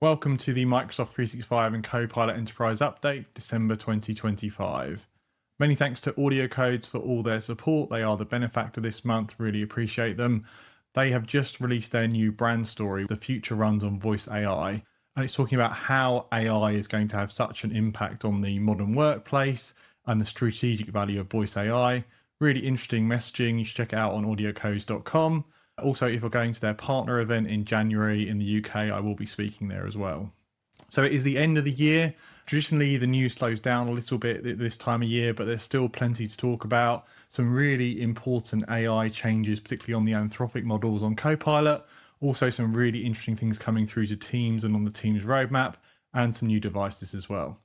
Welcome to the Microsoft 365 and Copilot Enterprise Update, December 2025. Many thanks to AudioCodes for all their support. They are the benefactor this month, really appreciate them. They have just released their new brand story, The Future Runs on Voice AI, and it's talking about how AI is going to have such an impact on the modern workplace and the strategic value of voice AI. Really interesting messaging. You should check it out on audiocodes.com. Also, if you're going to their partner event in January in the UK, I will be speaking there as well. So it is the end of the year. Traditionally, the news slows down a little bit this time of year, but there's still plenty to talk about. Some really important AI changes, particularly on the Anthropic models on Copilot. Also, some really interesting things coming through to Teams and on the Teams roadmap, and some new devices as well.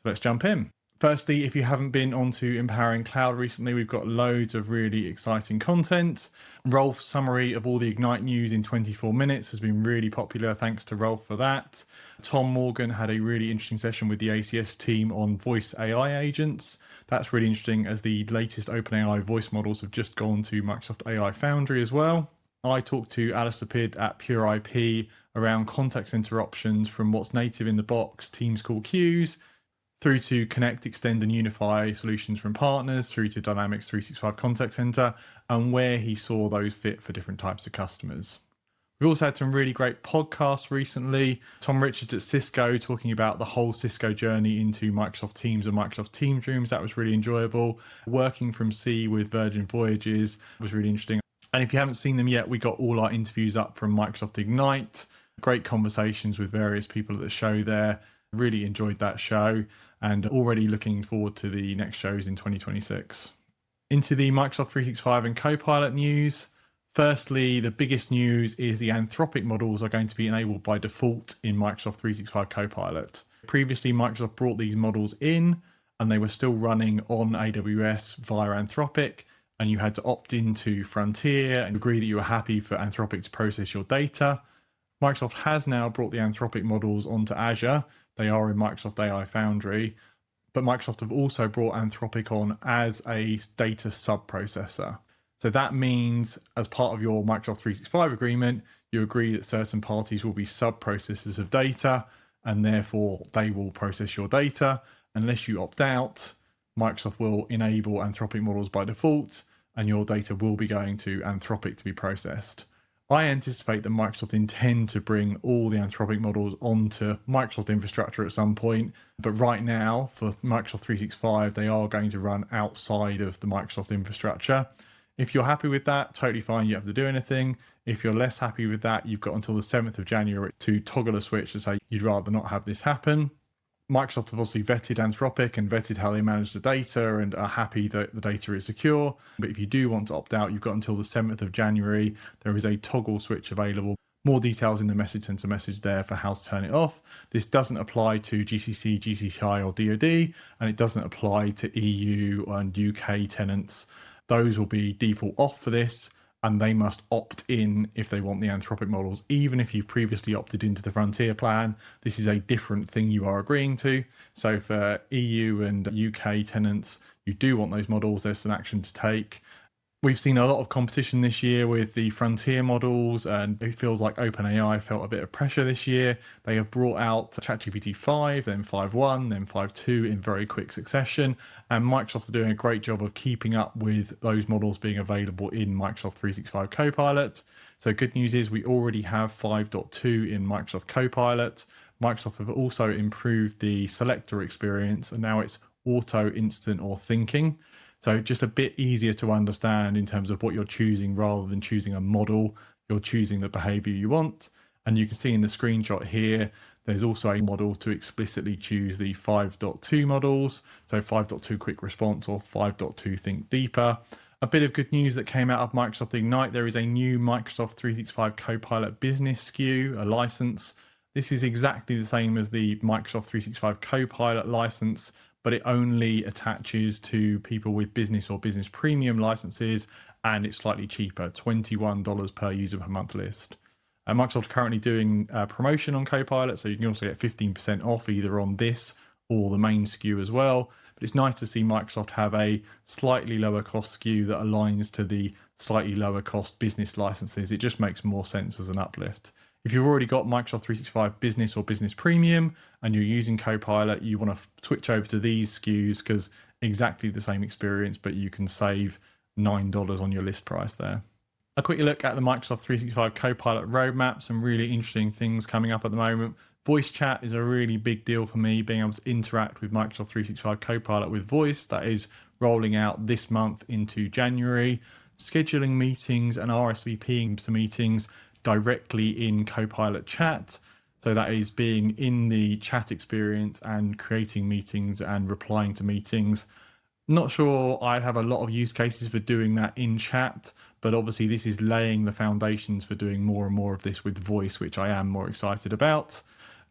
So let's jump in. Firstly, if you haven't been onto Empowering Cloud recently, we've got loads of really exciting content. Rolf's summary of all the Ignite news in 24 minutes has been really popular. Thanks to Rolf for that. Tom Morgan had a really interesting session with the ACS team on voice AI agents. That's really interesting as the latest OpenAI voice models have just gone to Microsoft AI Foundry as well. I talked to Alistair Pidd at Pure IP around contact center options from what's native in the box, Teams Call Queues, through to connect, extend and unify solutions from partners, through to Dynamics 365 Contact Center, and where he saw those fit for different types of customers. We've also had some really great podcasts recently. Tom Richards at Cisco talking about the whole Cisco journey into Microsoft Teams and Microsoft Teams Rooms. That was really enjoyable. Working from Sea with Virgin Voyages was really interesting. And if you haven't seen them yet, we got all our interviews up from Microsoft Ignite. Great conversations with various people at the show there. Really enjoyed that show and already looking forward to the next shows in 2026. Into the Microsoft 365 and Copilot news. Firstly, the biggest news is the Anthropic models are going to be enabled by default in Microsoft 365 Copilot. Previously, Microsoft brought these models in and they were still running on AWS via Anthropic, and you had to opt into Frontier and agree that you were happy for Anthropic to process your data. Microsoft has now brought the Anthropic models onto Azure. They are in Microsoft AI Foundry, but Microsoft have also brought Anthropic on as a data sub-processor. So that means as part of your Microsoft 365 agreement, you agree that certain parties will be sub-processors of data, and therefore they will process your data. Unless you opt out, Microsoft will enable Anthropic models by default, and your data will be going to Anthropic to be processed. I anticipate that Microsoft intend to bring all the Anthropic models onto Microsoft infrastructure at some point, but right now for Microsoft 365, they are going to run outside of the Microsoft infrastructure. If you're happy with that, totally fine, you don't have to do anything. If you're less happy with that, you've got until the 7th of January to toggle a switch to say you'd rather not have this happen. Microsoft have obviously vetted Anthropic and vetted how they manage the data and are happy that the data is secure. But if you do want to opt out, you've got until the 7th of January. There is a toggle switch available. More details in the message center message there for how to turn it off. This doesn't apply to GCC, GCCI or DoD, and it doesn't apply to EU and UK tenants. Those will be default off for this, and they must opt in if they want the Anthropic models. Even if you've previously opted into the Frontier plan, this is a different thing you are agreeing to. So for EU and UK tenants, you do want those models, there's some action to take. We've seen a lot of competition this year with the Frontier models, and it feels like OpenAI felt a bit of pressure this year. They have brought out ChatGPT 5, then 5.1, then 5.2 in very quick succession, and Microsoft are doing a great job of keeping up with those models being available in Microsoft 365 Copilot. So good news is we already have 5.2 in Microsoft Copilot. Microsoft have also improved the selector experience, and now it's auto, instant, or thinking. So just a bit easier to understand in terms of what you're choosing rather than choosing a model. You're choosing the behavior you want. And you can see in the screenshot here, there's also a model to explicitly choose the 5.2 models. So 5.2 quick response or 5.2 think deeper. A bit of good news that came out of Microsoft Ignite. There is a new Microsoft 365 Copilot Business SKU, a license. This is exactly the same as the Microsoft 365 Copilot license, but it only attaches to people with business or business premium licenses, and it's slightly cheaper, $21 per user per month list. Microsoft are currently doing a promotion on Copilot, so you can also get 15% off either on this or the main SKU as well. But it's nice to see Microsoft have a slightly lower cost SKU that aligns to the slightly lower cost business licenses. It just makes more sense as an uplift. If you've already got Microsoft 365 Business or Business Premium and you're using Copilot, you want to switch over to these SKUs because exactly the same experience, but you can save $9 on your list price there. A quick look at the Microsoft 365 Copilot roadmap, some really interesting things coming up at the moment. Voice chat is a really big deal for me, being able to interact with Microsoft 365 Copilot with voice. That is rolling out this month into January. Scheduling meetings and RSVPing to meetings directly in Copilot chat. So that is being in the chat experience and creating meetings and replying to meetings. Not sure I'd have a lot of use cases for doing that in chat, but obviously this is laying the foundations for doing more and more of this with voice, which I am more excited about.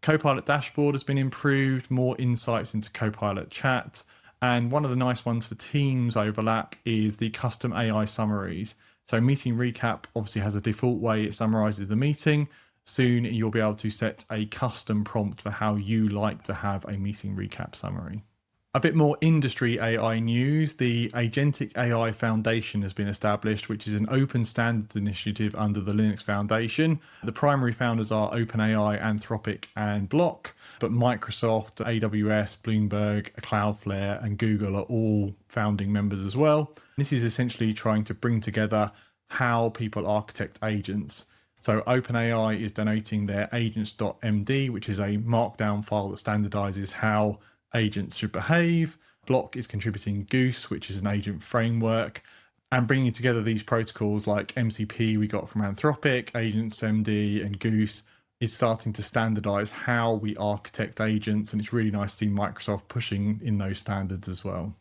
Copilot dashboard has been improved, more insights into Copilot chat. And one of the nice ones for Teams overlap is the custom AI summaries. So meeting recap obviously has a default way it summarizes the meeting. Soon you'll be able to set a custom prompt for how you like to have a meeting recap summary. A bit more industry AI news. The Agentic AI Foundation has been established, which is an open standards initiative under the Linux Foundation. The primary founders are OpenAI, Anthropic, and Block, but Microsoft, AWS, Bloomberg, Cloudflare, and Google are all founding members as well. This is essentially trying to bring together how people architect agents. So OpenAI is donating their agents.md, which is a markdown file that standardizes how agents should behave. Block is contributing Goose, which is an agent framework, and bringing together these protocols like MCP we got from Anthropic, AgentsMD, and Goose is starting to standardize how we architect agents, and it's really nice to see Microsoft pushing in those standards as well.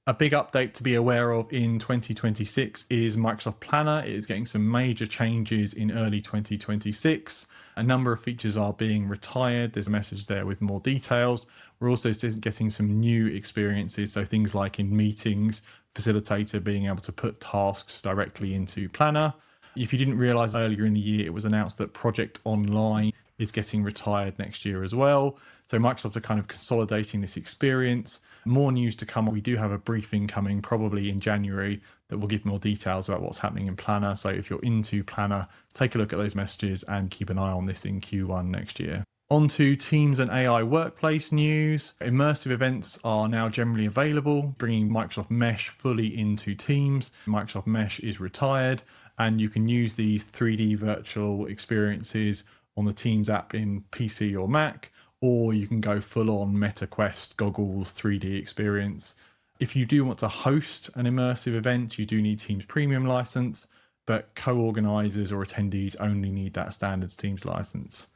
A big update to be aware of in 2026 is Microsoft Planner. It is getting some major changes in early 2026. A number of features are being retired. There's a message there with more details. We're also getting some new experiences. So things like in meetings, Facilitator being able to put tasks directly into Planner. If you didn't realize earlier in the year, it was announced that Project Online is getting retired next year as well. So Microsoft are kind of consolidating this experience. More news to come. We do have a briefing coming probably in January that will give more details about what's happening in Planner. So if you're into Planner, take a look at those messages and keep an eye on this in Q1 next year. On to Teams and AI workplace news. Immersive events are now generally available, bringing Microsoft Mesh fully into Teams. Microsoft Mesh is retired, and you can use these 3D virtual experiences on the Teams app in PC or Mac, or you can go full on Meta Quest goggles 3D experience. If you do want to host an immersive event, you do need Teams Premium license, but co-organizers or attendees only need that standards Teams license.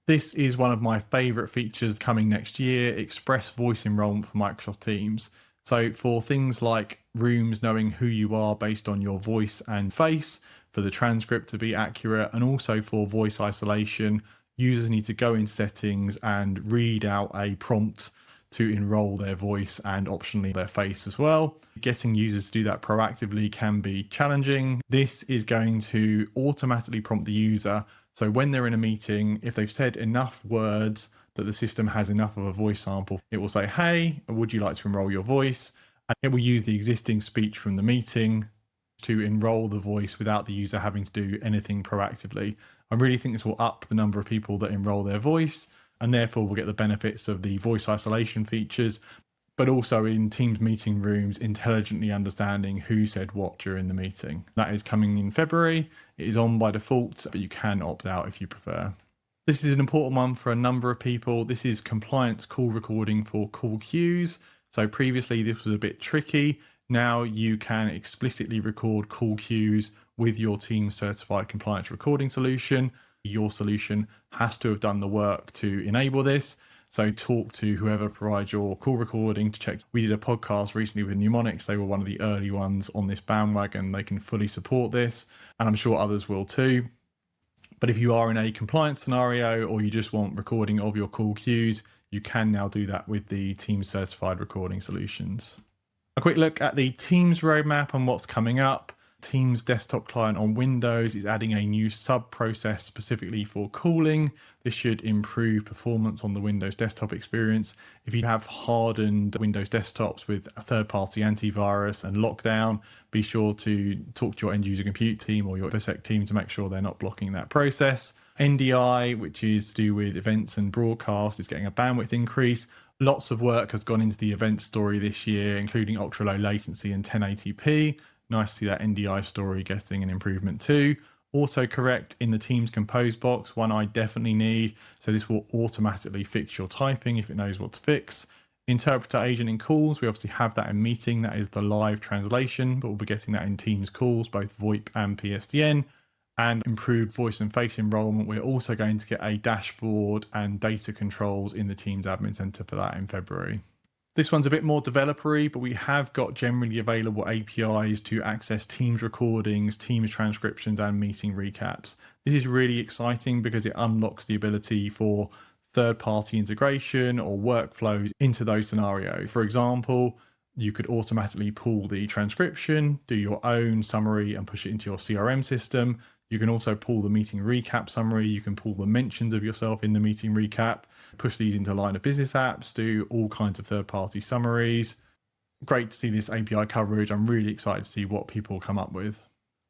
This is one of my favorite features coming next year, Express Voice Enrollment for Microsoft Teams. So for things like rooms knowing who you are based on your voice and face, for the transcript to be accurate, and also for voice isolation, users need to go in settings and read out a prompt to enroll their voice and optionally their face as well. Getting users to do that proactively can be challenging. This is going to automatically prompt the user. So when they're in a meeting, if they've said enough words that the system has enough of a voice sample, it will say, "Hey, would you like to enroll your voice?" And it will use the existing speech from the meeting to enroll the voice without the user having to do anything proactively. I really think this will up the number of people that enroll their voice, and therefore we'll get the benefits of the voice isolation features, but also in Teams meeting rooms, intelligently understanding who said what during the meeting. That is coming in February. It is on by default, but you can opt out if you prefer. This is an important one for a number of people. This is compliance call recording for call queues. So previously this was a bit tricky. Now you can explicitly record call queues with your Teams certified compliance recording solution. Your solution has to have done the work to enable this. So talk to whoever provides your call recording to check. We did a podcast recently with Mnemonics. They were one of the early ones on this bandwagon. They can fully support this, and I'm sure others will too. But if you are in a compliance scenario or you just want recording of your call queues, you can now do that with the Teams certified recording solutions. A quick look at the Teams roadmap and what's coming up. Teams desktop client on Windows is adding a new sub-process specifically for calling. This should improve performance on the Windows desktop experience. If you have hardened Windows desktops with a third-party antivirus and lockdown, be sure to talk to your end-user compute team or your InfoSec team to make sure they're not blocking that process. NDI, which is to do with events and broadcast, is getting a bandwidth increase. Lots of work has gone into the event story this year, including ultra low latency and 1080p. Nice to see that NDI story getting an improvement too. Autocorrect in the Teams Compose box, one I definitely need. So this will automatically fix your typing if it knows what to fix. Interpreter agent in calls, we obviously have that in meeting. That is the live translation, but we'll be getting that in Teams calls, both VoIP and PSTN. And improved voice and face enrollment. We're also going to get a dashboard and data controls in the Teams Admin Center for that in February. This one's a bit more developer-y, but we have got generally available APIs to access Teams recordings, Teams transcriptions, and meeting recaps. This is really exciting because it unlocks the ability for third-party integration or workflows into those scenarios. For example, you could automatically pull the transcription, do your own summary, and push it into your CRM system. You can also pull the meeting recap summary. You can pull the mentions of yourself in the meeting recap, push these into line of business apps, do all kinds of third-party summaries. Great to see this API coverage. I'm really excited to see what people come up with.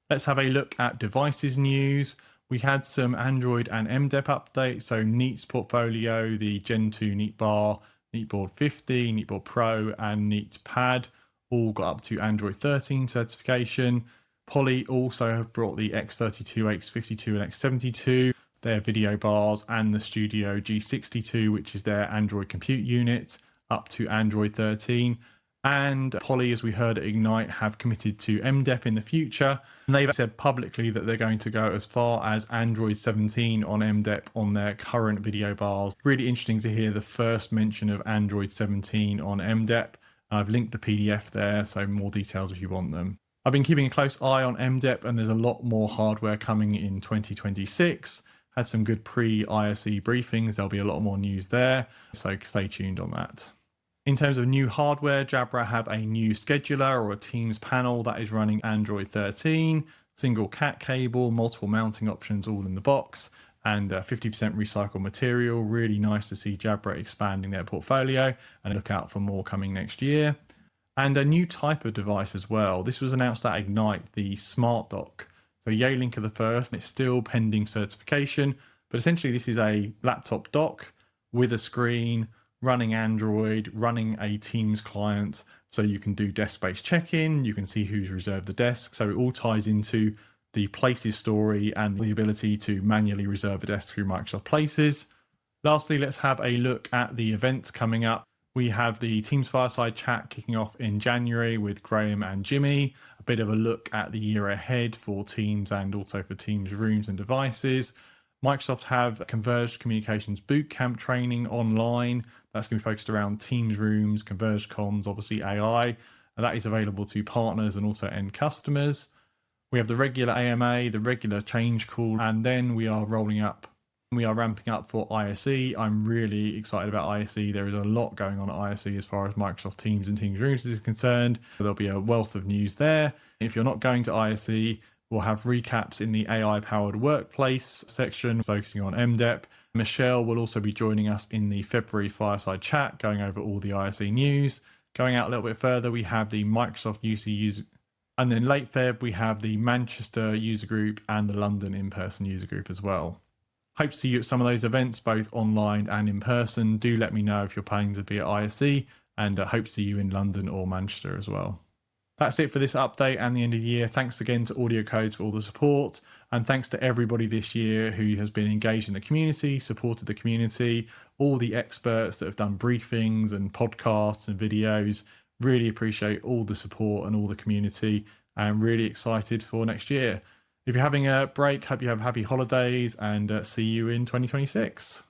Let's have a look at devices news. We had some Android and MDEP updates. So Neat's portfolio, the Gen 2 Neat Bar, Neatboard 50, Neatboard Pro, and Neat Pad all got up to Android 13 certification. Poly also have brought the X32, X52, and X72, their video bars, and the Studio G62, which is their Android compute unit, up to Android 13. And Poly, as we heard at Ignite, have committed to MDEP in the future. And they've said publicly that they're going to go as far as Android 17 on MDEP on their current video bars. Really interesting to hear the first mention of Android 17 on MDEP. I've linked the PDF there, so more details if you want them. I've been keeping a close eye on MDEP, and there's a lot more hardware coming in 2026. Had some good pre-ISE briefings. There'll be a lot more news there, so stay tuned on that. In terms of new hardware, Jabra have a new scheduler or a Teams panel that is running Android 13, single CAT cable, multiple mounting options all in the box, and 50% recycled material. Really nice to see Jabra expanding their portfolio, and look out for more coming next year. And a new type of device as well. This was announced at Ignite, the Smart Dock. So Yealink are the first, and it's still pending certification. But essentially, this is a laptop dock with a screen, running Android, running a Teams client. So you can do desk-based check-in, you can see who's reserved the desk. So it all ties into the Places story and the ability to manually reserve a desk through Microsoft Places. Lastly, let's have a look at the events coming up. We have the Teams Fireside Chat kicking off in January with Graham and Jimmy. A bit of a look at the year ahead for Teams and also for Teams rooms and devices. Microsoft have Converged Communications Bootcamp training online. That's going to be focused around Teams rooms, Converged comms, obviously AI. And that is available to partners and also end customers. We have the regular AMA, the regular change call, and then we are ramping up for ISE. I'm really excited about ISE. There is a lot going on at ISE as far as Microsoft Teams and Teams Rooms is concerned. There'll be a wealth of news there. If you're not going to ISE, we'll have recaps in the AI-powered workplace section focusing on MDEP. Michelle will also be joining us in the February Fireside Chat, going over all the ISE news. Going out a little bit further, we have the Microsoft UC user, and then late Feb, we have the Manchester user group and the London in-person user group as well. Hope to see you at some of those events, both online and in person. Do let me know if you're planning to be at ISE, and hope to see you in London or Manchester as well. That's it for this update and the end of the year. Thanks again to AudioCodes for all the support, and thanks to everybody this year who has been engaged in the community, supported the community, all the experts that have done briefings and podcasts and videos. Really appreciate all the support and all the community, and really excited for next year. If you're having a break, hope you have happy holidays, and see you in 2026.